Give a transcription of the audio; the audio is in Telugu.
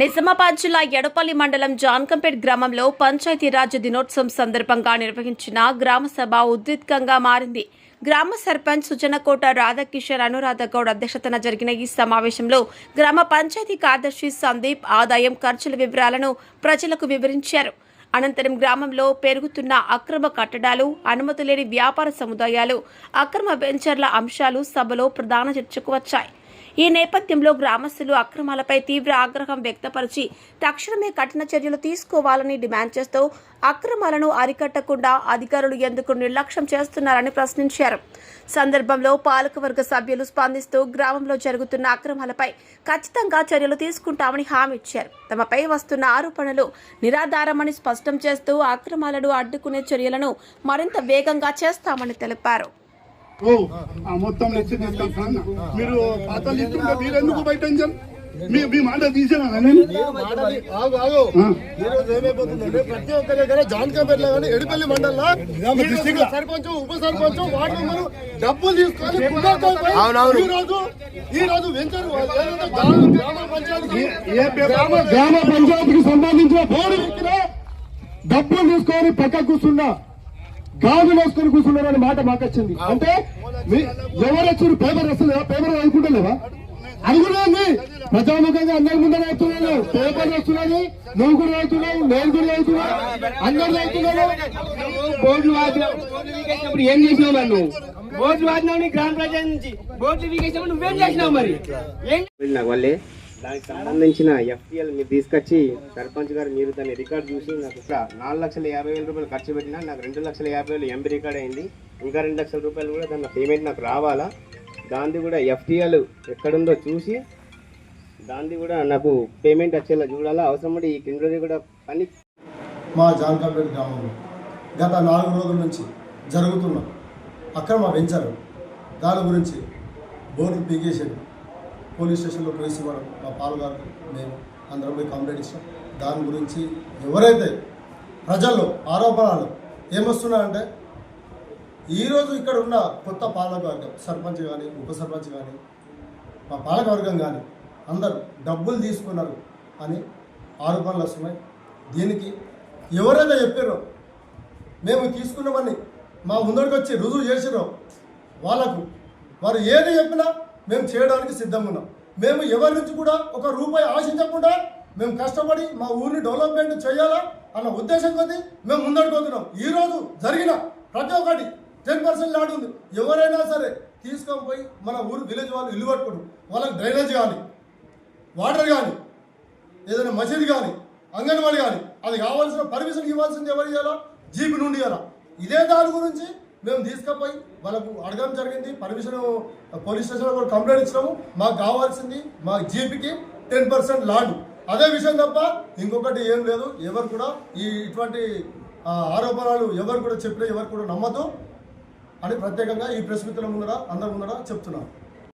నిజామాబాద్ జిల్లా ఎడపల్లి మండలం జాన్కంపేట్ గ్రామంలో పంచాయతీరాజ్ దినోత్సవం సందర్భంగా నిర్వహించిన గ్రామ సభ ఉద్రిక్తంగా మారింది. గ్రామ సర్పంచ్ సుజనకోట రాధాకిషోర్ అనురాధ గౌడ్ అధ్యక్షతన జరిగిన ఈ సమావేశంలో గ్రామ పంచాయతీ కార్యదర్శి సందీప్ ఆదాయం ఖర్చుల వివరాలను ప్రజలకు వివరించారు. అనంతరం గ్రామంలో పెరుగుతున్న అక్రమ కట్టడాలు, అనుమతి లేని వ్యాపార సముదాయాలు, అక్రమ వెంచర్ల అంశాలు సభలో ప్రధాన చర్చకు వచ్చాయి. ఈ నేపథ్యంలో గ్రామస్తులు అక్రమాలపై తీవ్ర ఆగ్రహం వ్యక్తపరిచి తక్షణమే కఠిన చర్యలు తీసుకోవాలని డిమాండ్ చేస్తూ అక్రమాలను అరికట్టకుండా అధికారులు ఎందుకు నిర్లక్ష్యం చేస్తున్నారని ప్రశ్నించారు. సందర్భంలో పాలకవర్గ సభ్యులు స్పందిస్తూ గ్రామంలో జరుగుతున్న అక్రమాలపై ఖచ్చితంగా చర్యలు తీసుకుంటామని హామీ ఇచ్చారు. తమపై వస్తున్న ఆరోపణలు నిరాధారమని స్పష్టం చేస్తూ అక్రమాలను అడ్డుకునే చర్యలను మరింత వేగంగా చేస్తామని తెలిపారు. మొత్తం లెక్క తీసుకెళ్తాను. మీరు పాత లిస్ట్ మీరు ఎందుకు బయట మీ మాట తీసాను. ప్రతి ఒక్క దగ్గర జాన్కంపేట్ కానీ ఎడిపల్లి మండలంలో సర్పంచ్, ఉప సర్పంచ్, వార్డు మెంబర్ డబ్బులు తీసుకొని ఈ రోజు వెంచర్ గ్రామ పంచాయతీకి సంబంధించిన బోర్డు డబ్బులు తీసుకొని పక్క కూర్చున్నా గాజులు వేసుకొని కూర్చున్నారని మాట మాకు వచ్చింది. అంటే ఎవరు వచ్చారు? పేపర్ వస్తుందా? పేపర్ అనుకుంటలేవా? అనుకున్నాను ప్రజాముఖంగా అందరి ముందర అవుతున్నాను. పేపర్ వస్తున్నాను, నువ్వు కూడా అవుతున్నావు, నేను కూడా అవుతున్నాను, అందరు అవుతున్నాను. బోర్డులు వాడినప్పుడు ఏం చేసినావు? నన్ను బోర్డులు వాడినావు, గ్రామ ప్రజల నుంచి బోర్డులు వీకేసినప్పుడు నువ్వేం చేసినావు? మరి వాళ్ళే దానికి సంబంధించిన ఎఫ్టీఎల్ మీరు తీసుకొచ్చి సర్పంచ్ గారు మీరు దాన్ని రికార్డు చూసి నాకు 4,50,000 రూపాయలు ఖర్చు పెట్టినా నాకు 2,50,000 ఎంబీ రికార్డ్ అయింది. ఇంకా 2 లక్షల రూపాయలు కూడా దాని పేమెంట్ నాకు రావాలా. దాన్ని కూడా ఎఫ్టీఎల్ ఎక్కడుందో చూసి దాన్ని కూడా నాకు పేమెంట్ వచ్చేలా చూడాలా. అవసరం ఈ కింద కూడా పని. మా జాన్కంపేట్ గ్రామంలో గత 4 రోజుల నుంచి జరుగుతున్న అక్రమ వెంచర్ దాని గురించి బోర్డు పీకేసాడు. పోలీస్ స్టేషన్లో కేసు ఇవ్వడం, మా పాలుగారు మేము అందరం పోయి కంప్లైంట్ ఇచ్చాం. దాని గురించి ఎవరైతే ప్రజల్లో ఆరోపణలు ఏమొస్తున్నాయంటే ఈరోజు ఇక్కడ ఉన్న కొత్త పాలకవర్గం, సర్పంచ్ కానీ, ఉప సర్పంచ్ కానీ, మా పాలకవర్గం కానీ అందరూ డబ్బులు తీసుకున్నారు అని ఆరోపణలు వస్తున్నాయి. దీనికి ఎవరైతే చెప్పారో మేము తీసుకున్నామని మా ముందరికి వచ్చి రుజువు చేసిరో వాళ్ళకు వారు ఏది చెప్పినా మేము చేయడానికి సిద్ధంగా ఉన్నాం. మేము ఎవరి నుంచి కూడా ఒక రూపాయి ఆశించకుండా మేము కష్టపడి మా ఊరిని డెవలప్మెంట్ చేయాలా అన్న ఉద్దేశం కొద్దీ మేము ముందడుకోతున్నాం. ఈరోజు జరిగిన ప్రతి ఒక్కటి 10% లాడ్ ఉంది. ఎవరైనా సరే తీసుకొని పోయి మన ఊరు విలేజ్ వాళ్ళు ఇల్లు కట్టుకుంటారు. వాళ్ళకి డ్రైనేజ్ కానీ, వాటర్ కానీ, ఏదైనా మసీదు కానీ, అంగన్వాడీ కానీ అది కావాల్సిన పర్మిషన్ ఇవ్వాల్సింది ఎవరు ఇవ్వాలా? జీపీ నుండి ఇవ్వాలా. ఇదే దాని గురించి మేము తీసుకుపోయి వాళ్ళకు అడగడం జరిగింది. పర్మిషన్ పోలీస్ స్టేషన్లో కూడా కంప్లైంట్ ఇచ్చినాము. మాకు కావాల్సింది మా జీపీకి 10% లాండ్. అదే విషయం తప్ప ఇంకొకటి ఏం లేదు. ఎవరు కూడా ఇటువంటి ఆరోపణలు ఎవరు కూడా చెప్పినా ఎవరు కూడా నమ్మద్దు అని ప్రత్యేకంగా ఈ ప్రెస్ మిత్రుల ముందర అందరి ముందర చెప్తున్నాను.